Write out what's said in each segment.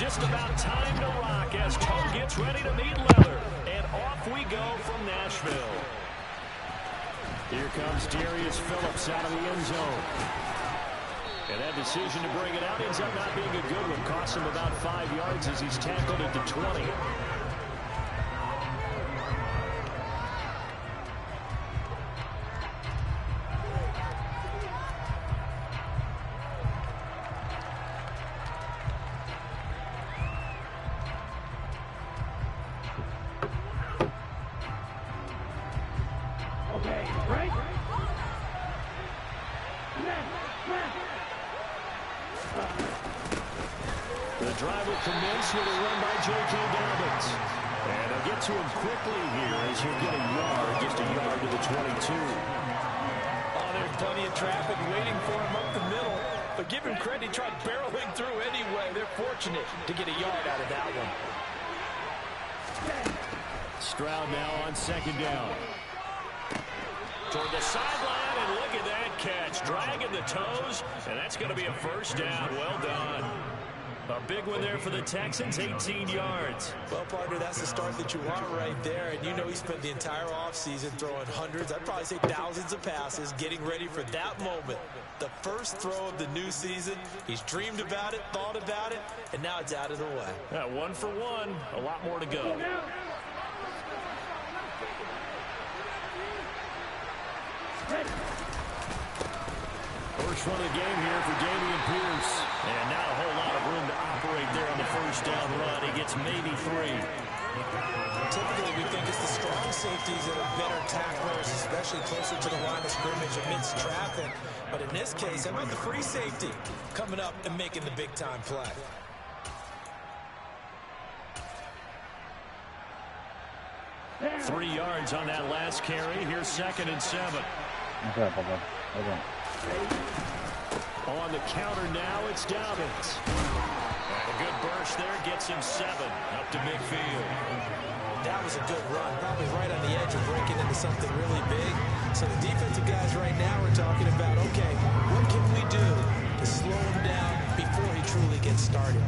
just about time to rock as toe gets ready to meet leather. And off we go from Nashville. Here comes Darius Phillips out of the end zone. And that decision to bring it out ends up not being a good one. Costs him about 5 yards as he's tackled at the 20. The drive will commence with a run by WK1. And they'll get to him quickly here as he'll get a yard, just a yard to the 22. Oh, there's plenty of traffic waiting for him up the middle. But give him credit, he tried barreling through anyway. They're fortunate to get a yard out of that one. Stroud now on second down. Toward the sideline, and look at that catch. Dragging the toes, and that's going to be a first down. Well done. A big one there for the Texans, 18 yards. Well, partner, that's the start that you want right there. And you know he spent the entire offseason throwing hundreds, I'd probably say thousands of passes, getting ready for that moment. The first throw of the new season. He's dreamed about it, thought about it, and now it's out of the way. Yeah, 1 for 1. A lot more to go. First run of the game here for Dameon Pierce. And not a whole lot of room to operate there on the first down run. He gets maybe 3. Typically, we think it's the strong safeties that are better tacklers, especially closer to the line of scrimmage amidst traffic. But in this case, how about the free safety coming up and making the big-time play? Three yards on that last carry. Here's 2nd and 7. On the counter now, it's Dobbins. And a good burst there gets him 7 up to midfield. That was a good run, probably right on the edge of breaking into something really big. So the defensive guys right now are talking about, okay, what can we do to slow him down before he truly gets started?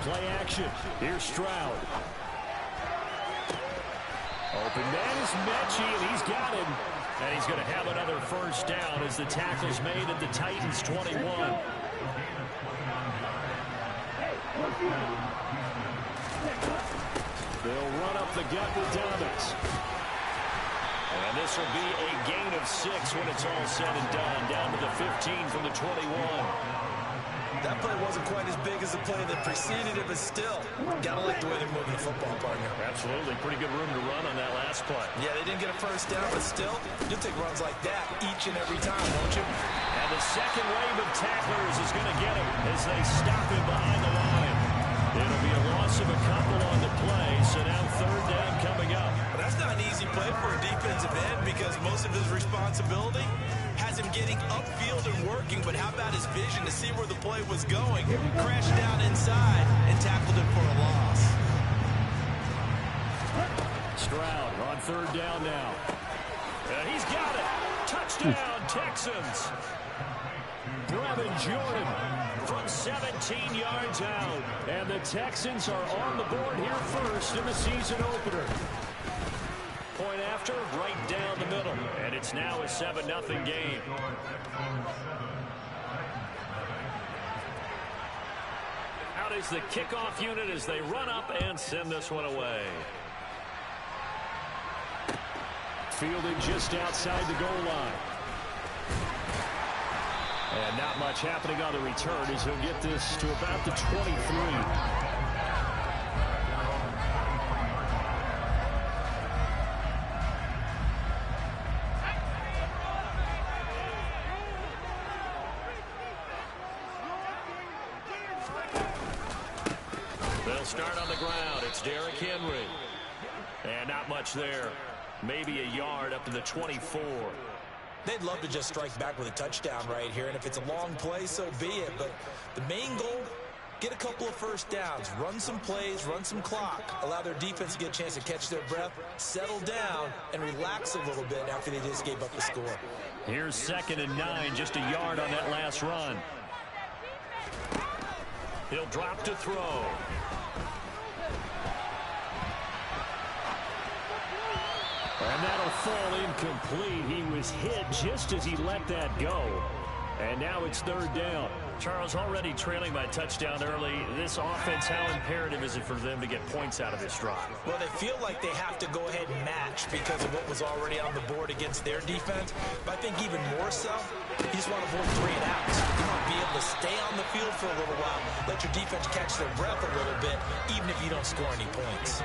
Play action. Here's Stroud. Open man is Mechie, and he's got him. And he's going to have another first down as the tackle's made at the Titans' 21. They'll run up the gut with Dobbins. And this will be a gain of 6 when it's all said and done. Down to the 15 from the 21. That play wasn't quite as big as the play that preceded it, but still, gotta like the way they're moving the football, partner. Absolutely. Pretty good room to run on that last play. Yeah, they didn't get a first down, but still, you'll take runs like that each and every time, won't you? And the second wave of tacklers is going to get him as they stop him behind the line. It'll be a loss of a couple on the play, so now 3rd down coming up. But that's not an easy play for a defensive end because most of his responsibility has him getting upfield and working, but how about his vision to see where the play was going? Crashed down inside and tackled him for a loss. Stroud on 3rd down now. And he's got it. Touchdown, Texans. Brevin Jordan from 17 yards out. And the Texans are on the board here first in the season opener. Point after, right down the middle. And it's now a 7-0 game. Out is the kickoff unit as they run up and send this one away. Fielded just outside the goal line. And not much happening on the return as he'll get this to about the 23. They'll start on the ground. It's Derrick Henry. And not much there. Maybe a yard up to the 24. They'd love to just strike back with a touchdown right here, and if it's a long play, so be it. But the main goal, get a couple of first downs, run some plays, run some clock, allow their defense to get a chance to catch their breath, settle down, and relax a little bit after they just gave up the score. Here's 2nd and 9, just a yard on that last run. He'll drop to throw. And that'll fall incomplete. He was hit just as he let that go. And now it's 3rd down. Charles, already trailing by touchdown early. This offense, how imperative is it for them to get points out of this drive? Well, they feel like they have to go ahead and match because of what was already on the board against their defense. But I think even more so, you just want to avoid 3 and outs. You want to be able to stay on the field for a little while, let your defense catch their breath a little bit, even if you don't score any points.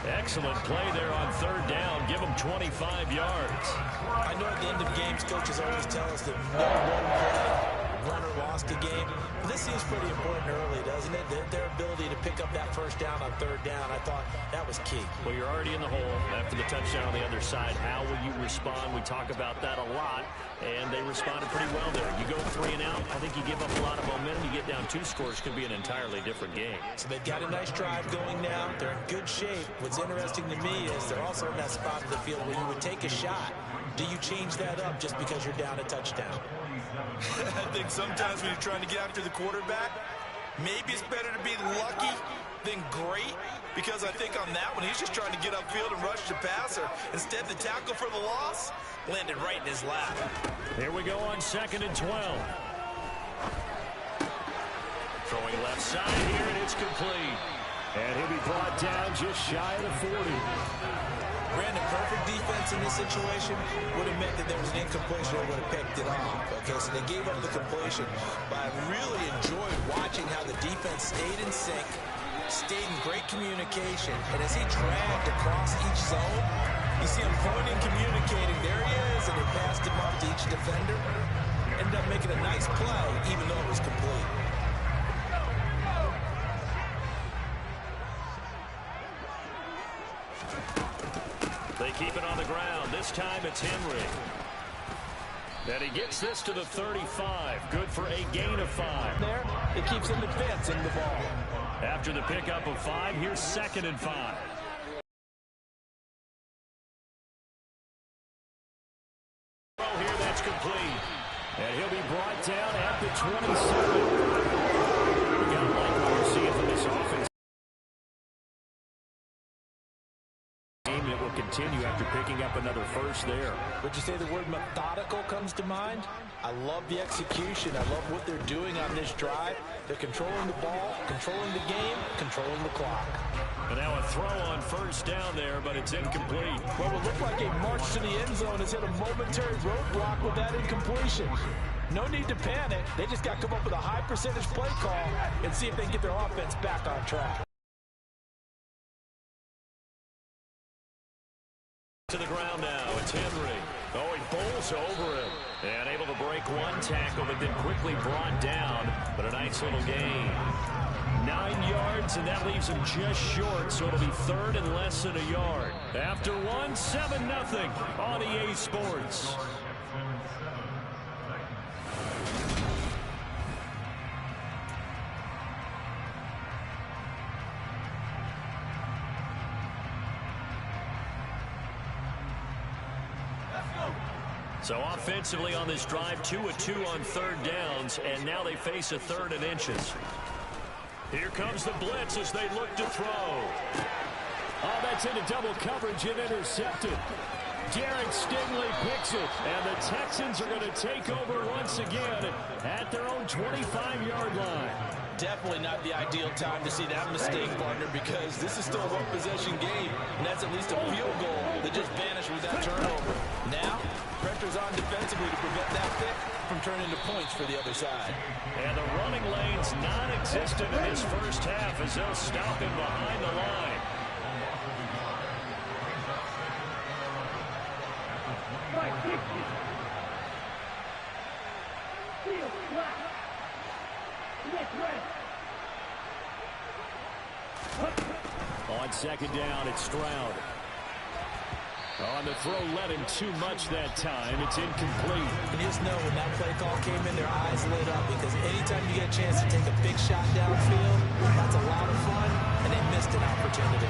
Excellent play there on 3rd down. Give them 25 yards. I know at the end of games, coaches always tell us that no one play, runner lost a game. But this seems pretty important early, doesn't it? Their ability to pick up that first down on 3rd down, I thought that was key. Well, you're already in the hole after the touchdown on the other side. How will you respond? We talk about that a lot, and they responded pretty well there. You go 3 and out, I think you give up a lot of momentum. You get down 2 scores, could be an entirely different game. So they've got a nice drive going now. They're in good shape. What's interesting to me is they're also in that spot of the field where you would take a shot. Do you change that up just because you're down a touchdown? I think sometimes when you're trying to get after the quarterback, maybe it's better to be lucky than great, because I think on that one, he's just trying to get upfield and rush the passer. Instead, the tackle for the loss landed right in his lap. Here we go on 2nd and 12. Throwing left side here, and it's complete. And he'll be brought down just shy of the 40. Brandon, perfect defense in this situation would have meant that there was an incompletion that would have picked it off. Okay, so they gave up the completion. But I really enjoyed watching how the defense stayed in sync, stayed in great communication. And as he dragged across each zone, you see him pointing, communicating. There he is, and he passed him off to each defender. Ended up making a nice play, even though it was complete. They keep it on the ground. This time it's Henry. And he gets this to the 35. Good for a gain of 5. There, it keeps him advancing the ball. After the pickup of 5, here's 2nd and 5. Oh, here that's complete. And he'll be brought down at the 27. We got to like what we're seeing from this offense. It will continue after picking up another first there. Would you say the word methodical comes to mind? I love the execution. I love what they're doing on this drive. They're controlling the ball, controlling the game, controlling the clock. And now a throw on 1st down there, but it's incomplete. What would look like a march to the end zone has hit a momentary roadblock with that incompletion. No need to panic. They just got to come up with a high percentage play call and see if they can get their offense back on track. To the ground now, it's Henry. Oh, he bowls over him. And able to break one tackle, but then quickly brought down. But a nice little gain. 9 yards, and that leaves him just short, so it'll be 3rd and less than a yard. After 1, 7-0 on EA Sports. So offensively on this drive, 2 of 2 on 3rd downs, and now they face a 3rd and inches. Here comes the blitz as they look to throw. Oh, that's into double coverage and intercepted. Derek Stingley picks it, and the Texans are going to take over once again at their own 25-yard line. Definitely not the ideal time to see that mistake, partner, because this is still a one-possession game, and that's at least a field goal that just vanished with that turnover. Now, pressure's on defensively to prevent that pick from turning into points for the other side. And the running lane's non-existent in this first half as they'll stop him behind the line. On 2nd down, it's Stroud. On the throw, let him too much that time. It's incomplete. You just know when that play call came in, their eyes lit up, because anytime you get a chance to take a big shot downfield, opportunity.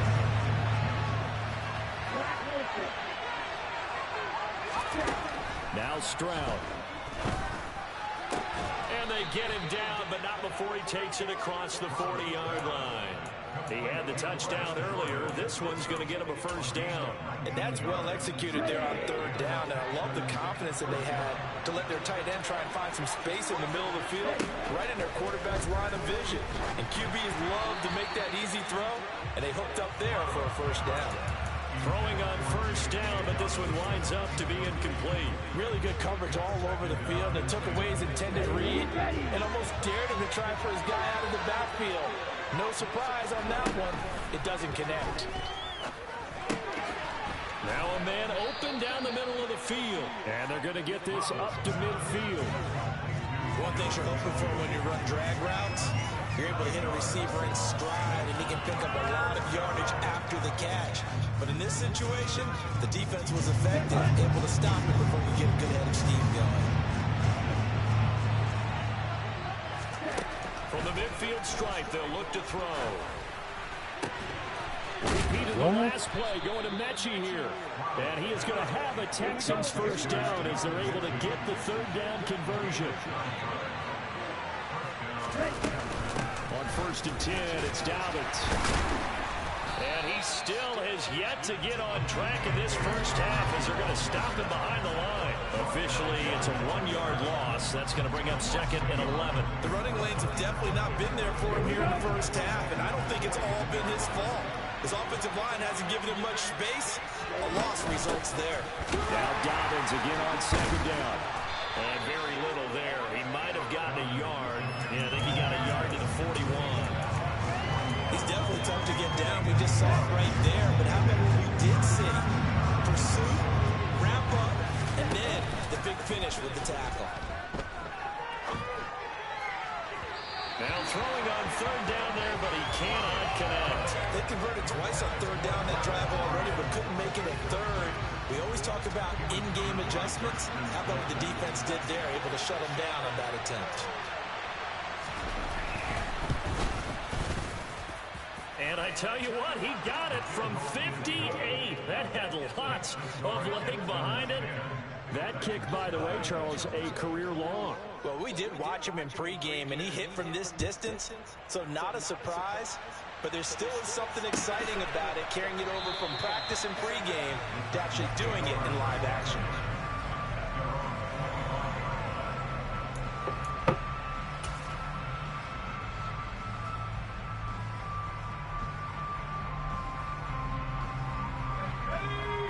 Now Stroud. And they get him down, but not before he takes it across the 40-yard line. He had the touchdown earlier. This one's going to get him a first down. And that's well executed there on third down. And I love the confidence that they had to let their tight end try and find some space in the middle of the field, right in their quarterback's line of vision. And QBs love to make that easy throw, and they hooked up there for a first down. Throwing on first down, but this one winds up to be incomplete. Really good coverage all over the field. They took away his intended read and almost dared him to try for his guy out of the backfield. No surprise on that one. It doesn't connect. Now a man open down the middle of the field. And they're going to get this up to midfield. One thing you're hoping for when you run drag routes, you're able to hit a receiver in stride, and he can pick up a lot of yardage after the catch. But in this situation, the defense was effective, able to stop it before we get a good head of steam going. From the midfield stripe, they'll look to throw. Repeated the last play, going to Mechie here. And he is going to have a Texans first down as they're able to get the third down conversion. On 1st and 10, it's Dobbins. And he still has yet to get on track in this first half as they're going to stop him behind the line. Officially, it's a 1-yard loss. That's going to bring up 2nd and 11. The running lanes have definitely not been there for him here in the first half, and I don't think it's all been his fault. His offensive line hasn't given him much space. A loss results there. Now Dobbins again on 2nd down. And very little there. He might have gotten a yard. Yeah, I think he got a yard to the 41. He's definitely tough to get down. We just saw it right there. But how about what we did see? Pursuit, wrap up, and then the big finish with the tackle. Now throwing on 3rd down there, but he cannot connect. They converted twice on 3rd down that drive already, but couldn't make it a 3rd. We always talk about in-game adjustments. How about what the defense did there, able to shut them down on that attempt. And I tell you what, he got it from 58. That had lots of leg behind it. That kick, by the way, Charles, a career long. Well, we did watch him in pregame, and he hit from this distance, so not a surprise. But there still is something exciting about it, carrying it over from practice and pregame to actually doing it in live action.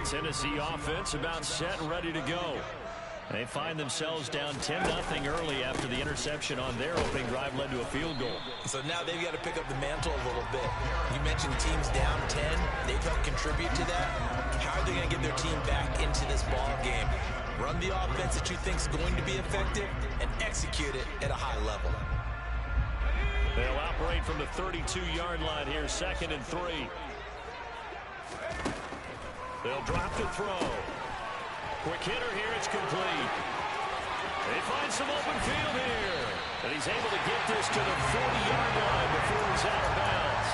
Tennessee offense about set and ready to go. They find themselves down 10-0 early after the interception on their opening drive led to a field goal. So now they've got to pick up the mantle a little bit. You mentioned teams down 10. They've helped contribute to that. How are they going to get their team back into this ball game? Run the offense that you think is going to be effective and execute it at a high level. They'll operate from the 32-yard line here, 2nd and 3. They'll drop the throw. Quick hitter here, it's complete. They find some open field here. And he's able to get this to the 40-yard line before he's out of bounds.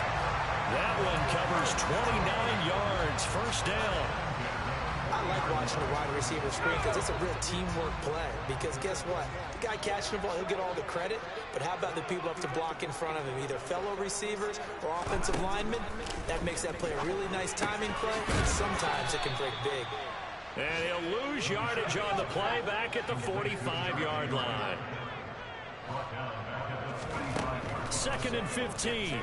That one covers 29 yards, first down. I like watching the wide receiver screen because it's a real teamwork play. Because guess what? The guy catching the ball, he'll get all the credit. But how about the people up to block in front of him, either fellow receivers or offensive linemen? That makes that play a really nice timing play, and sometimes it can break big. And he'll lose yardage on the play back at the 45-yard line. 2nd and 15.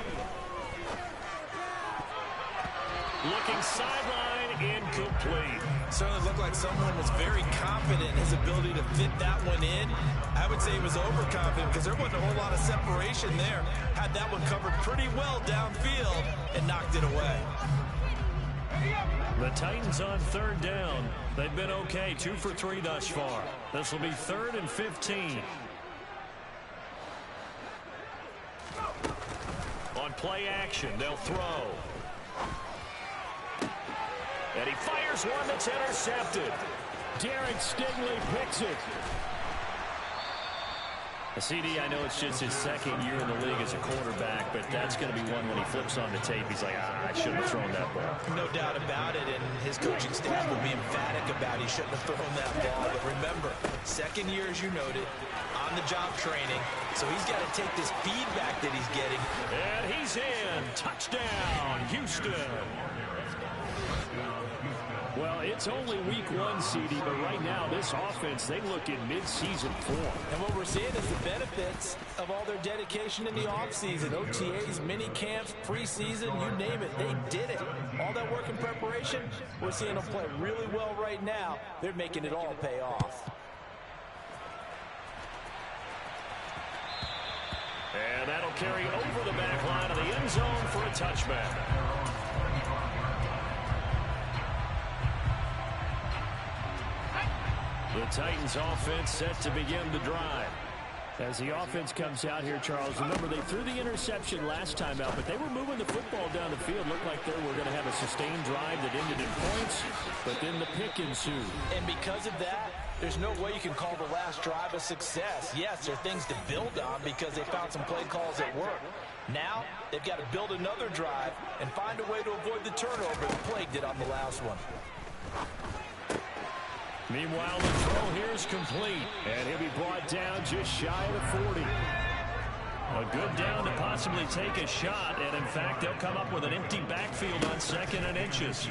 Looking sideline, incomplete. Certainly looked like someone was very confident in his ability to fit that one in. I would say he was overconfident because there wasn't a whole lot of separation there. Had that one covered pretty well downfield and knocked it away. The Titans on 3rd down. They've been okay, 2 for 3 thus far. This will be 3rd and 15. On play action, they'll throw. And he fires one that's intercepted. Derek Stingley picks it. CD, I know it's just his second year in the league as a quarterback, but that's going to be one when he flips on the tape. He's like, I shouldn't have thrown that ball. No doubt about it, and his coaching staff will be emphatic about he shouldn't have thrown that ball. But remember, second year, as you noted, on-the-job training, so he's got to take this feedback that he's getting. And he's in. Touchdown, Houston. Well, it's only week 1, CD, but right now this offense, they look in mid-season form. And what we're seeing is the benefits of all their dedication in the offseason. OTAs, mini camps, preseason, you name it, they did it. All that work in preparation, we're seeing them play really well right now. They're making it all pay off. And that'll carry over the back line of the end zone for a touchback. The Titans offense set to begin the drive. As the offense comes out here, Charles, remember they threw the interception last time out, but they were moving the football down the field. Looked like they were going to have a sustained drive that ended in points, but then the pick ensued. And because of that, there's no way you can call the last drive a success. Yes, there are things to build on because they found some play calls that work. Now, they've got to build another drive and find a way to avoid the turnover the play did on the last one. Meanwhile, the throw here is complete, and he'll be brought down just shy of the 40. A good down to possibly take a shot, and in fact, they'll come up with an empty backfield on 2nd and inches.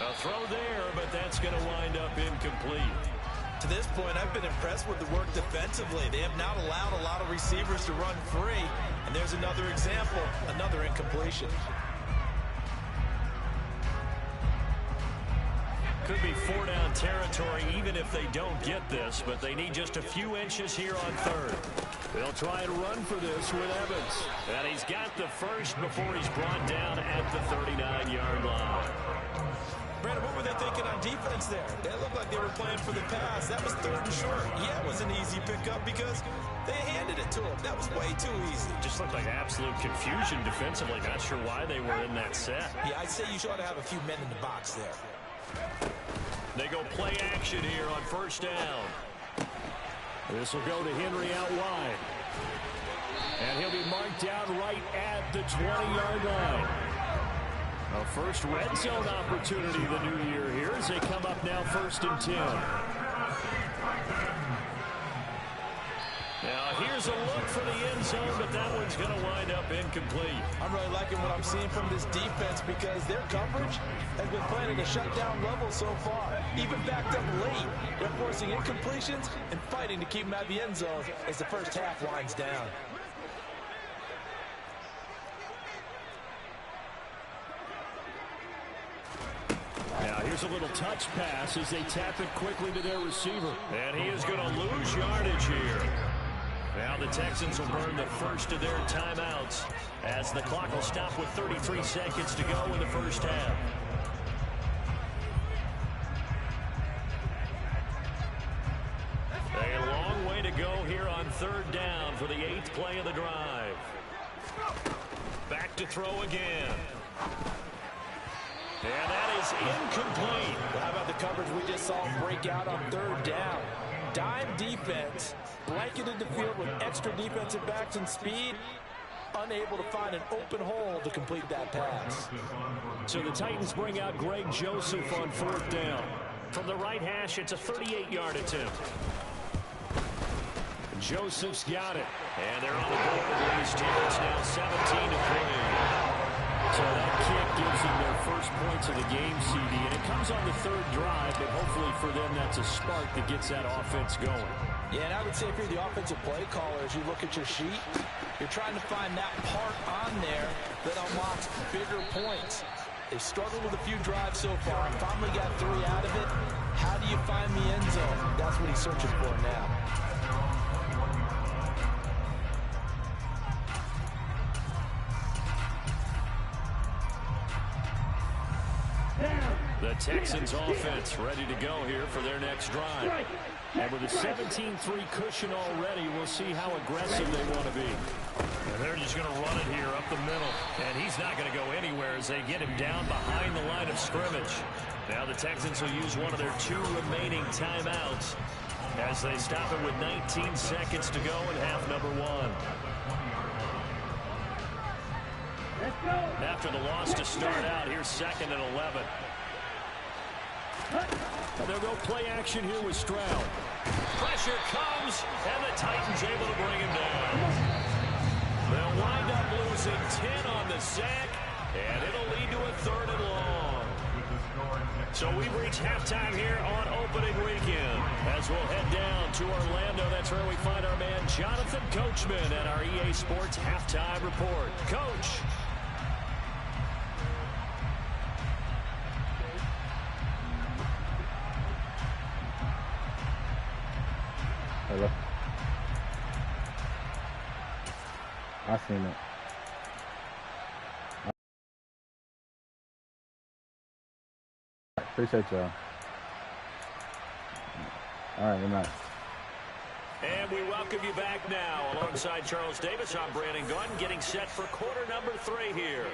A throw there, but that's going to wind up incomplete. To this point, I've been impressed with the work defensively. They have not allowed a lot of receivers to run free, and there's another example, another incompletion. Could be 4-down territory even if they don't get this, but they need just a few inches here on 3rd. They'll try and run for this with Evans. And he's got the first before he's brought down at the 39-yard line. Brandon, what were they thinking on defense there? They looked like they were playing for the pass. That was 3rd and short. Yeah, it was an easy pickup because they handed it to him. That was way too easy. Just looked like absolute confusion defensively. Not sure why they were in that set. Yeah, I'd say you ought to have a few men in the box there. They go play action here on 1st down. This will go to Henry out wide. And he'll be marked down right at the 20-yard line. A first red zone opportunity the new year here as they come up now 1st and 10. Now here's a look for the end zone, but that one's going to wind up incomplete. I'm really liking what I'm seeing from this defense because their coverage has been playing at a shutdown level so far. Even backed up late, they're forcing incompletions and fighting to keep them out of the end zone as the first half winds down. Now here's a little touch pass as they tap it quickly to their receiver. And he is going to lose yardage here. Now the Texans will burn the first of their timeouts as the clock will stop with 33 seconds to go in the first half. A long way to go here on 3rd down for the 8th play of the drive. Back to throw again. And that is incomplete. Well, how about the coverage we just saw break out on 3rd down? Dime defense, blanketed the field with extra defensive backs and speed, unable to find an open hole to complete that pass. So the Titans bring out Greg Joseph on 4th down. From the right hash, it's a 38-yard attempt. Joseph's got it. And they're on the board at least here. It's now 17-3. So that kick gives them their first points of the game, CD, and it comes on the 3rd drive, but hopefully for them that's a spark that gets that offense going. Yeah, and I would say if you're the offensive play caller, as you look at your sheet, you're trying to find that part on there that unlocks bigger points. They've struggled with a few drives so far and finally got 3 out of it. How do you find the end zone? That's what he's searching for now. The Texans offense ready to go here for their next drive. And with a 17-3 cushion already, we'll see how aggressive they want to be. And they're just going to run it here up the middle. And he's not going to go anywhere as they get him down behind the line of scrimmage. Now the Texans will use one of their 2 remaining timeouts as they stop it with 19 seconds to go in half number 1. After the loss to start out, here's 2nd and 11. They'll go play action here with Stroud. Pressure comes, and the Titans able to bring him down. They'll wind up losing 10 on the sack, and it'll lead to a 3rd and long. So we've reached halftime here on opening weekend. As we'll head down to Orlando, that's where we find our man Jonathan Coachman at our EA Sports Halftime Report. Coach. Hello. I seen it. Appreciate y'all. All right, good night. And we welcome you back now. Alongside Charles Davis, I'm Brandon Gunn, getting set for quarter number 3 here.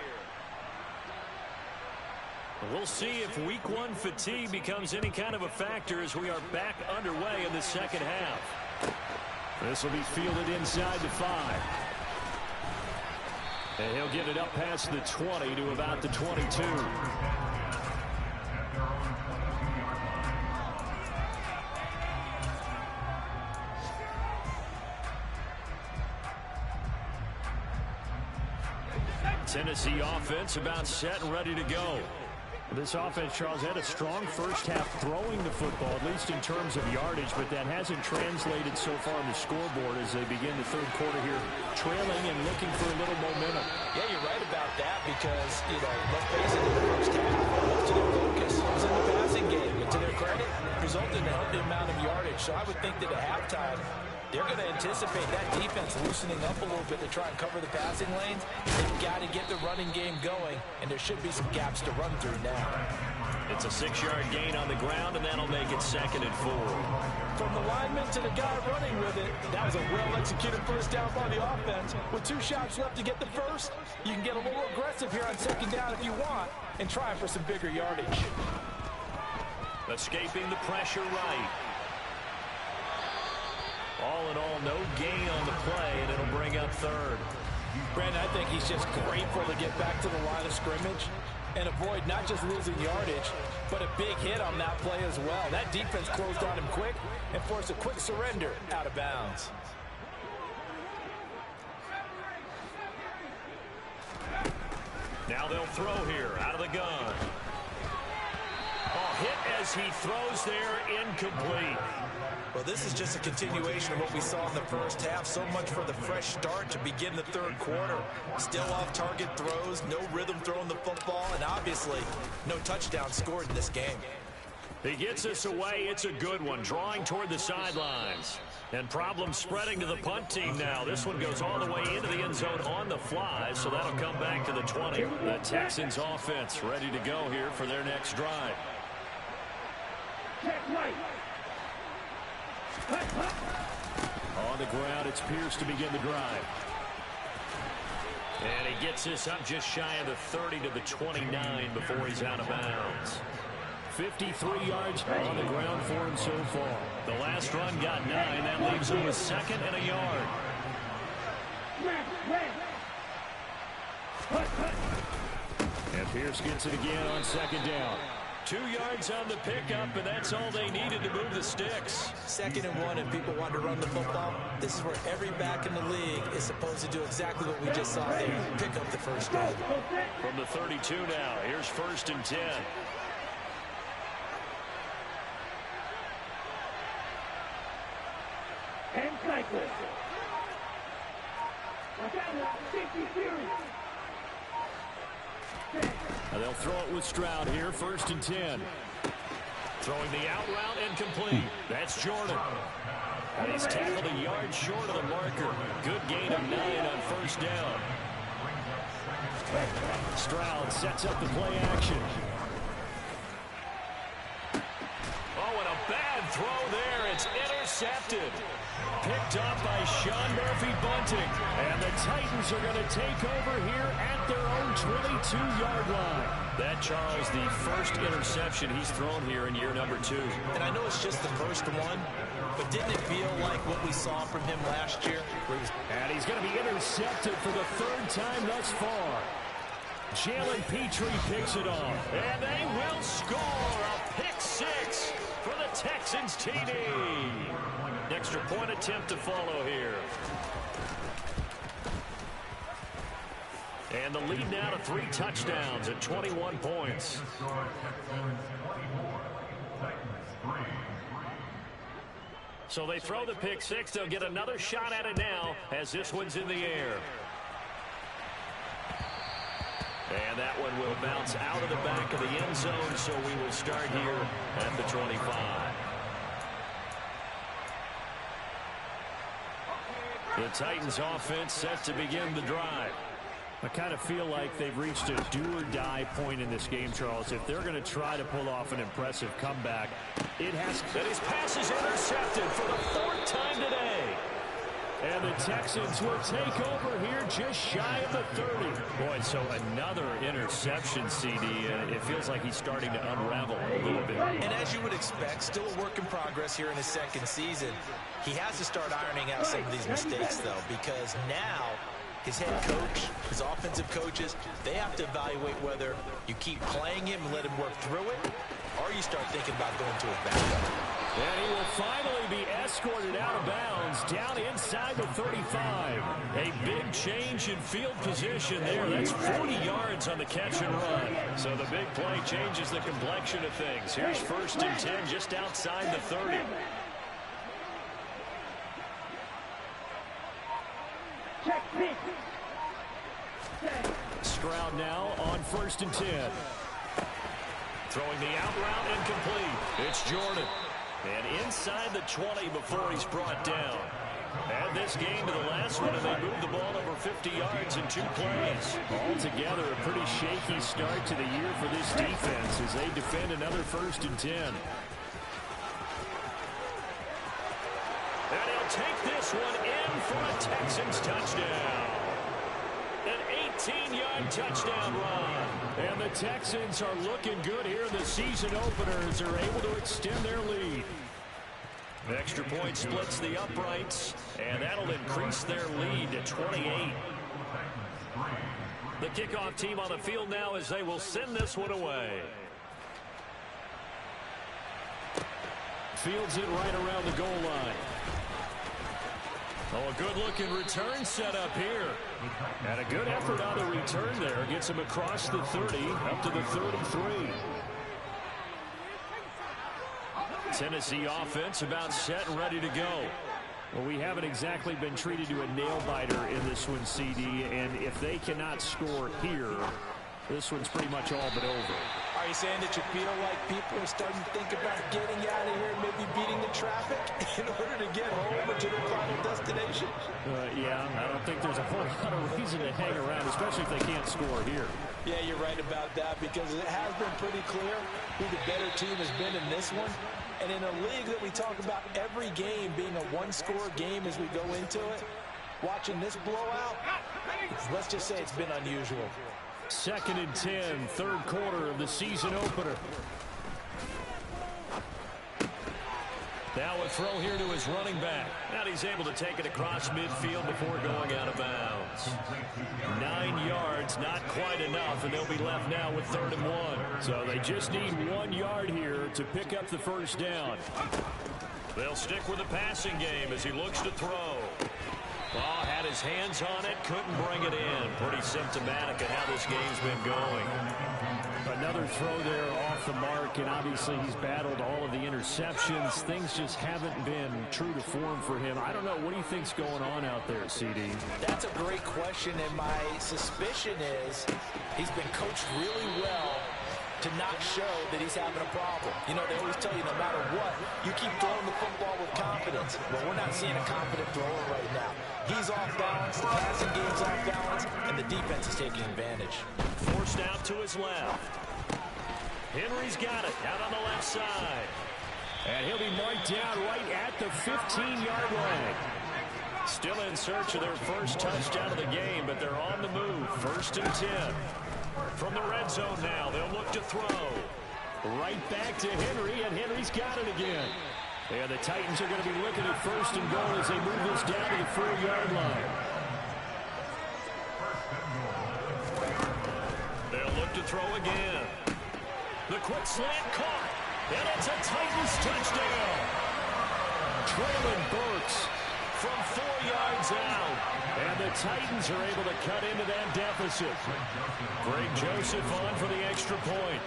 We'll see if week 1 fatigue becomes any kind of a factor as we are back underway in the second half. This will be fielded inside the 5. And he'll get it up past the 20 to about the 22. Tennessee offense about set and ready to go. This offense, Charles, had a strong first half throwing the football, at least in terms of yardage, but that hasn't translated so far on the scoreboard as they begin the 3rd quarter here, trailing and looking for a little momentum. Yeah, you're right about that because, let's face it, in the first half, most of their focus was in the passing game. And to their credit, resulted in a healthy amount of yardage. So I would think that at halftime, they're going to anticipate that defense loosening up a little bit to try and cover the passing lanes. They've got to get the running game going, and there should be some gaps to run through now. It's a 6-yard gain on the ground, and that'll make it 2nd and 4. From the lineman to the guy running with it, that was a well-executed first down by the offense. With 2 shots left to get the first, you can get a little aggressive here on 2nd down if you want and try for some bigger yardage. Escaping the pressure right. All in all, no gain on the play, and it'll bring up 3rd. Brandon, I think he's just grateful to get back to the line of scrimmage and avoid not just losing yardage, but a big hit on that play as well. That defense closed on him quick and forced a quick surrender out of bounds. Now they'll throw here out of the gun. Hit as he throws there, incomplete. Well, this is just a continuation of what we saw in the first half. So much for the fresh start to begin the 3rd quarter. Still off-target throws, no rhythm throwing the football, and obviously no touchdown scored in this game. He gets us away. It's a good one, drawing toward the sidelines. And problems spreading to the punt team now. This one goes all the way into the end zone on the fly, so that'll come back to the 20. The Texans offense ready to go here for their next drive. On the ground, it's Pierce to begin the drive. And he gets this up just shy of the 30 to the 29 before he's out of bounds. 53 yards on the ground for him so far. The last run got 9. That leaves him with 2nd and a yard. And Pierce gets it again on 2nd down. 2 yards on the pickup, and that's all they needed to move the sticks. 2nd and 1, and people want to run the football. This is where every back in the league is supposed to do exactly what we just saw there. Pick up the first down. From the 32 now, here's 1st and 10. And cycle. And they'll throw it with Stroud here, 1st and 10. Throwing the out route incomplete. That's Jordan. And he's tackled a yard short of the marker. Good gain of 9 on 1st down. Stroud sets up the play action. Oh, and a bad throw there. It's intercepted. Picked up by Sean Murphy-Bunting. And the Titans are going to take over here at their own 22-yard line. That, Charles, the first interception he's thrown here in year number 2. And I know it's just the first one, but didn't it feel like what we saw from him last year? And he's going to be intercepted for the third time thus far. Jalen Petrie picks it off. And they will score a pick 6 for the Texans TD. Extra point attempt to follow here. And the lead now to 3 touchdowns at 21 points. So they throw the pick 6. They'll get another shot at it now as this one's in the air. And that one will bounce out of the back of the end zone, so we will start here at the 25. The Titans offense set to begin the drive. I kind of feel like they've reached a do-or-die point in this game, Charles. If they're going to try to pull off an impressive comeback, it has to. And his pass is intercepted for the 4th time today. And the Texans will take over here just shy of the 30. Boy, so another interception, CD. It feels like he's starting to unravel a little bit. And as you would expect, still a work in progress here in his second season. He has to start ironing out some of these mistakes, though, because now his head coach, his offensive coaches, they have to evaluate whether you keep playing him and let him work through it, or you start thinking about going to his backup. And he will finally be escorted out of bounds down inside the 35. A big change in field position there. That's 40 yards on the catch and run. So the big play changes the complexion of things. Here's 1st and 10 just outside the 30. Stroud now on 1st and 10. Throwing the out route incomplete. It's Jordan. And inside the 20 before he's brought down. Add this game to the last one, and they moved the ball over 50 yards in 2 plays. Altogether, a pretty shaky start to the year for this defense as they defend another 1st and 10. And he'll take this one in for a Texans touchdown. An 18-yard touchdown run. And the Texans are looking good here in the season openers. Are able to extend their lead. Extra point splits the uprights, and that'll increase their lead to 28. The kickoff team on the field now as they will send this one away. Fields it right around the goal line. Oh, a good-looking return set up here. And a good effort on the return there. Gets him across the 30, up to the 33. Tennessee offense about set and ready to go. Well, we haven't exactly been treated to a nail-biter in this one, CD. And if they cannot score here, this one's pretty much all but over. Are you saying that you feel like people are starting to think about getting out of here and maybe beating the traffic in order to get home or to their final destination? Yeah, I don't think there's a whole lot of reason to hang around, especially if they can't score here. Yeah, you're right about that, because it has been pretty clear who the better team has been in this one. And in a league that we talk about every game being a one-score game as we go into it, watching this blowout, let's just say it's been unusual. 2nd and 10, 3rd quarter of the season opener. Now a throw here to his running back. And he's able to take it across midfield before going out of bounds. 9 yards, not quite enough, and they'll be left now with 3rd and 1. So they just need 1 yard here to pick up the 1st down. They'll stick with the passing game as he looks to throw. Oh, had his hands on it, couldn't bring it in. Pretty symptomatic of how this game's been going. Another throw there off the mark, and obviously he's battled all of the interceptions. Things just haven't been true to form for him. I don't know. What do you think's going on out there, CD? That's a great question, and my suspicion is he's been coached really well to not show that he's having a problem. You know, they always tell you no matter what, you keep throwing the football with confidence. Well, we're not seeing a confident thrower right now. He's off balance, the passing game's off balance, and the defense is taking advantage. Forced out to his left. Henry's got it out on the left side. And he'll be marked down right at the 15-yard line. Still in search of their first touchdown of the game, but they're on the move. 1st and 10. From the red zone now, they'll look to throw. Right back to Henry, and Henry's got it again. And the Titans are going to be looking at 1st and goal as they move this down to the 4-yard line. They'll look to throw again. The quick slant caught, and it's a Titans touchdown. Traylon Burks from 4 yards out, and the Titans are able to cut into that deficit. Greg Joseph on for the extra point.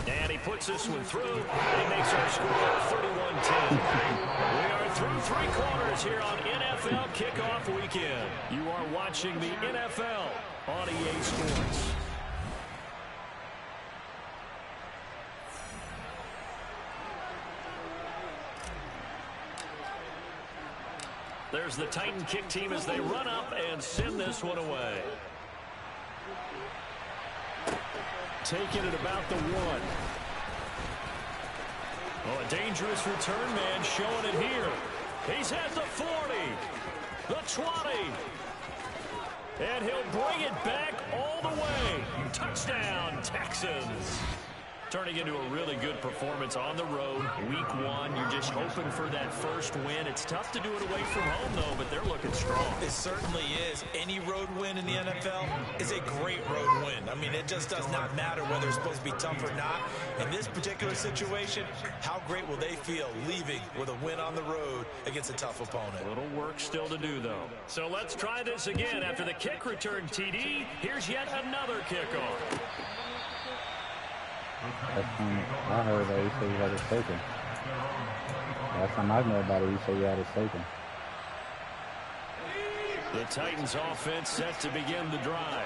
And he puts this one through and makes our score 31-10. We are through 3 quarters here on NFL Kickoff Weekend. You are watching the NFL on EA Sports. There's the Titan kick team as they run up and send this one away. Taking it about the 1. Oh, a dangerous return man showing it here. He's at the 40, the 20, and he'll bring it back all the way. Touchdown, Texans. Turning into a really good performance on the road. Week 1, you're just hoping for that first win. It's tough to do it away from home, though, but they're looking strong. It certainly is. Any road win in the NFL is a great road win. I mean, it just does not matter whether it's supposed to be tough or not. In this particular situation, how great will they feel leaving with a win on the road against a tough opponent? A little work still to do, though. So let's try this again. After the kick return TD, here's yet another kickoff. Last time I heard that, he said he had it taken. Last time I know about it, he said he had it taken. The Titans offense set to begin the drive.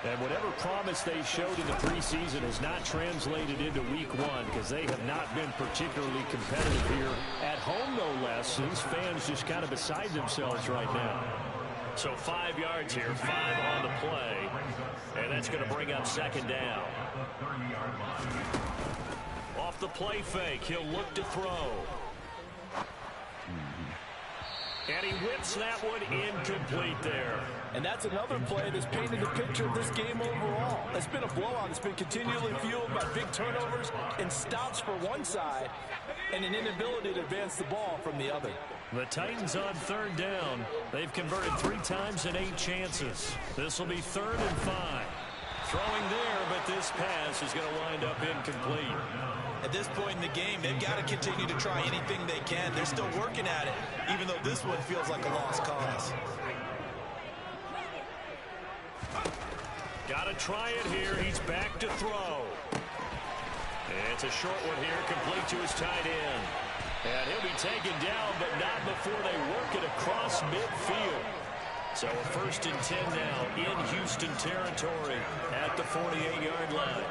And whatever promise they showed in the preseason has not translated into week 1 because they have not been particularly competitive here. At home, no less. These fans just kind of beside themselves right now. So 5 yards here, 5 on the play. And that's going to bring up 2nd down. Off the play fake, he'll look to throw. And he whips that one incomplete there. And that's another play that's painted the picture of this game overall. It's been a blowout. It's been continually fueled by big turnovers and stops for one side and an inability to advance the ball from the other. The Titans on 3rd down. They've converted 3 times in 8 chances. This will be 3rd and 5. Throwing there, but this pass is going to wind up incomplete. At this point in the game, they've got to continue to try anything they can. They're still working at it, even though this one feels like a lost cause. Got to try it here. He's back to throw. It's a short one here, complete to his tight end. And he'll be taken down, but not before they work it across midfield. So a 1st and 10 now in Houston territory at the 48-yard line.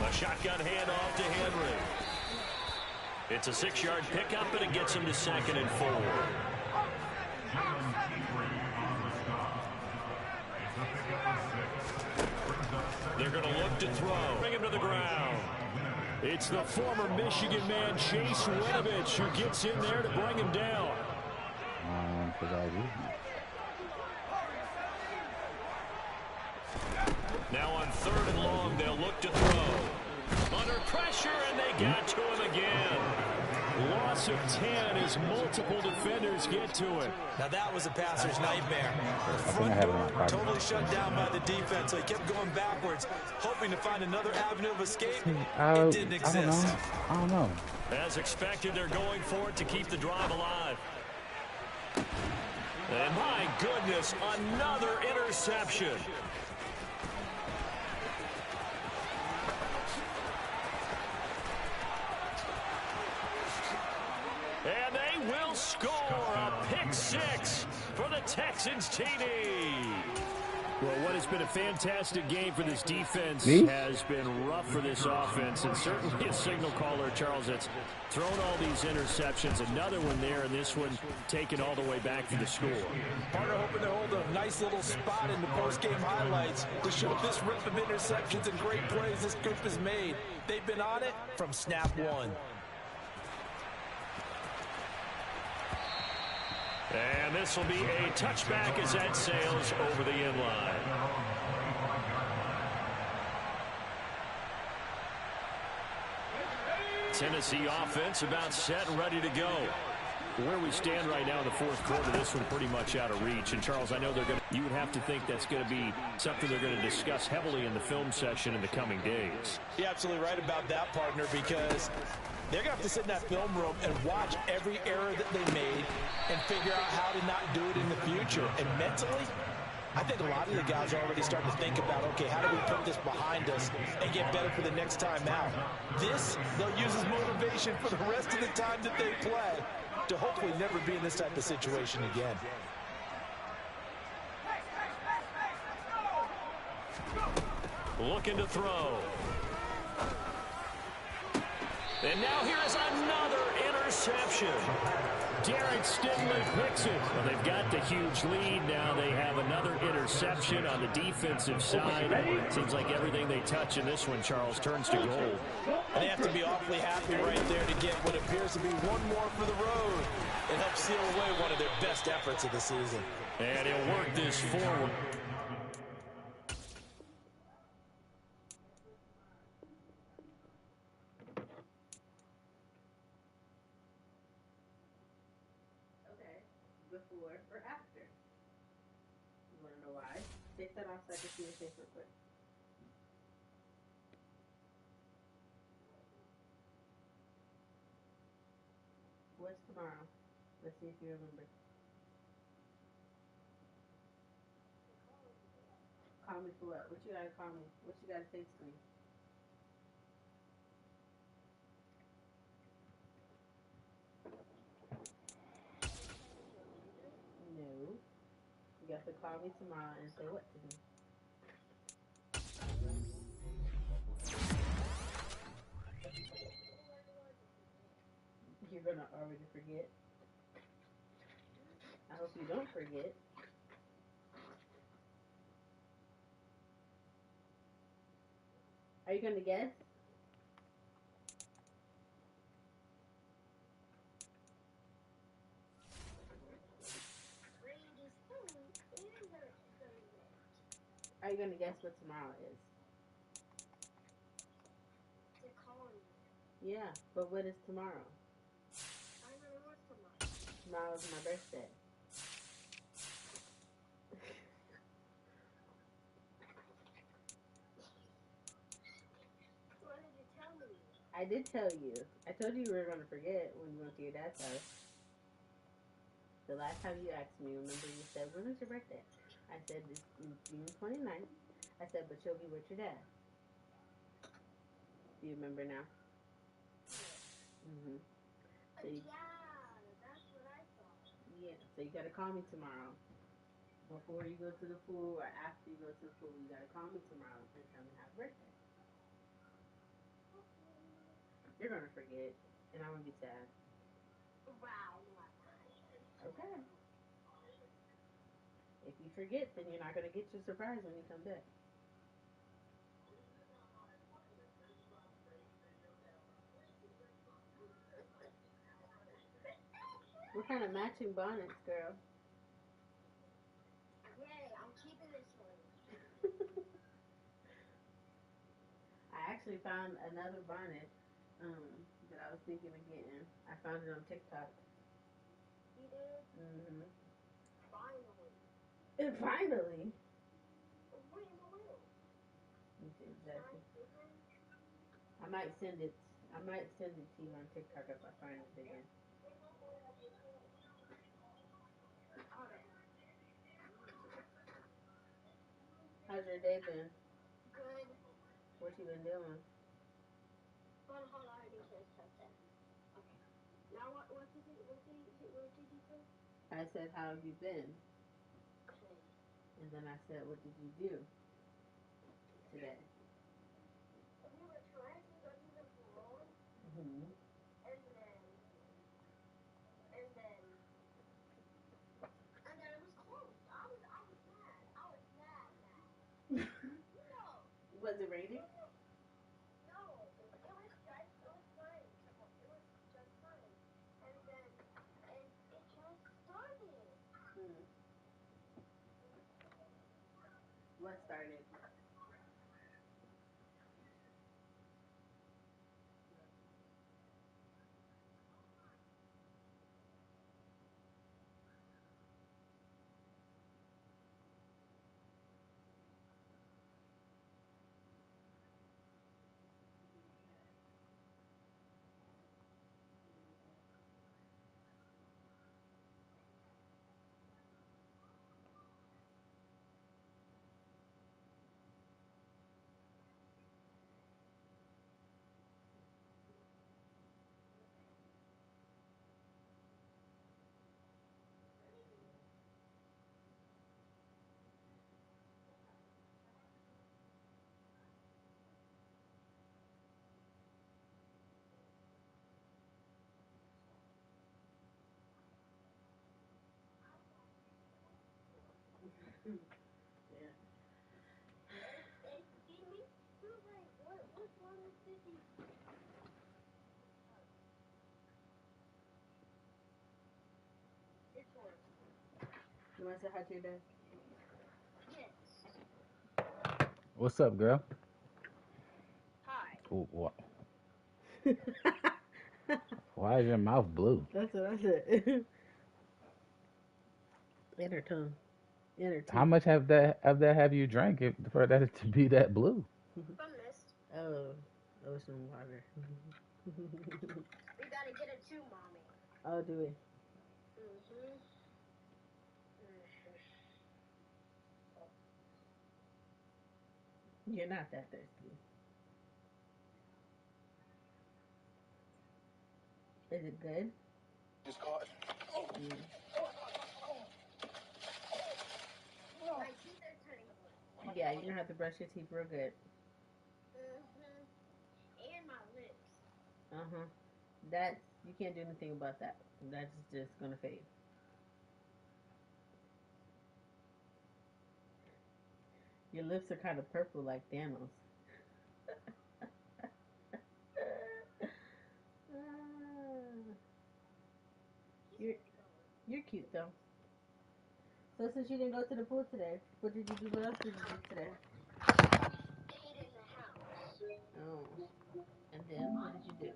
A shotgun handoff to Henry. It's a 6-yard pickup, and it gets him to 2nd and 4. They're going to look to throw. Bring him to the ground. It's the former Michigan man, Chase Winovich, who gets in there to bring him down. Now on 3rd and long, they'll look to throw. Under pressure, and they got to him again. Loss of 10 as multiple defenders get to it. Now that was a passer's nightmare. The front door totally shut down by the defense, so he kept going backwards, hoping to find another avenue of escape. It didn't exist. I don't know. As expected, they're going for it to keep the drive alive. And my goodness, another interception. And they will score a pick 6 for the Texans TD. Well, what has been a fantastic game for this defense Me? has been rough for this offense, and certainly a signal caller, Charles, that's thrown all these interceptions. Another one there, and this one taken all the way back for the score. Partner hoping to hold a nice little spot in the post-game highlights to show this rip of interceptions and great plays this group has made. They've been on it from snap one. And this will be a touchback as that sails over the end line. Tennessee offense about set and ready to go. Where we stand right now in the fourth quarter, this one pretty much out of reach. And, Charles, I know you would have to think that's going to be something they're going to discuss heavily in the film session in the coming days. You're absolutely right about that, partner, because they're going to have to sit in that film room and watch every error that they made and figure out how to not do it in the future. And mentally, I think a lot of the guys are already starting to think about, okay, how do we put this behind us and get better for the next time out? This, they'll use as motivation for the rest of the time that they play to hopefully never be in this type of situation again. Looking to throw. And now here is another interception. Derek Stingley picks it. Well, they've got the huge lead. Now they have another interception on the defensive side. Seems like everything they touch in this one, Charles, turns to gold. And they have to be awfully happy right there to get what appears to be one more for the road. It helps seal away one of their best efforts of the season. And he'll work this forward. Before or after? You want to know why? Take that off so I can see your face real quick. What's tomorrow? Let's see if you remember. Call me for what? What you gotta call me? What you gotta say to me? No. You got to call me tomorrow and say what to me. You're gonna already forget. I hope you don't forget. Are you gonna guess? Are you gonna guess what tomorrow is? Yeah, but what is tomorrow? Tomorrow's my birthday. Why did you tell me? I did tell you. I told you were going to forget when you went to your dad's house. The last time you asked me, remember you said, when is your birthday? I said, it's June 29th. I said, but you'll be with your dad. Do you remember now? Mm-hmm. So That's what I thought. yeah, so you got to call me tomorrow. Before you go to the pool or after you go to the pool, you got to call me tomorrow and tell me happy birthday. You're going to forget, and I'm going to be sad. Wow. Okay. If you forget, then you're not going to get your surprise when you come back. What kind of matching bonnets, girl? Yay, I'm keeping this one. I actually found another bonnet that I was thinking of getting. I found it on TikTok. You did? Mm-hmm. Finally. And finally. What in the world? Exactly. I might send it to you on TikTok if I find it again. How's your day been? Good. What you been doing? Hold on, I need to something. Okay. Now what did you say? I said, how have you been? Good. And then I said, what did you do today? We were trying to go to the pool, Mm-hmm. and then it was closed. I was mad. I was mad. No. Was it raining? No, it was fine. It was just fine. And then it just started. Hmm. What started? Yeah. And see me? He was like, what's wrong with Sissy? It's one. You want to say hi to your dad? Yes. What's up, girl? Hi. Why is your mouth blue? That's what I said. In her tongue. In her How teeth. much have you drank for that to be that blue? From this. Oh. Oh, some water. We gotta get it too, Mommy. Oh, do it. Mm-hmm. You're not that thirsty. Is it good? Just caught. Mm. My teeth are turning blue. Yeah, you're gonna have to brush your teeth real good. Mm-hmm. And my lips. Uh-huh. That, you can't do anything about that. That's just gonna fade. Your lips are kind of purple like Thanos. Ah, you're you're cute though. So since you didn't go to the pool today, what did you do? What else did you do today? Ate in the house. Oh, and then what did you do?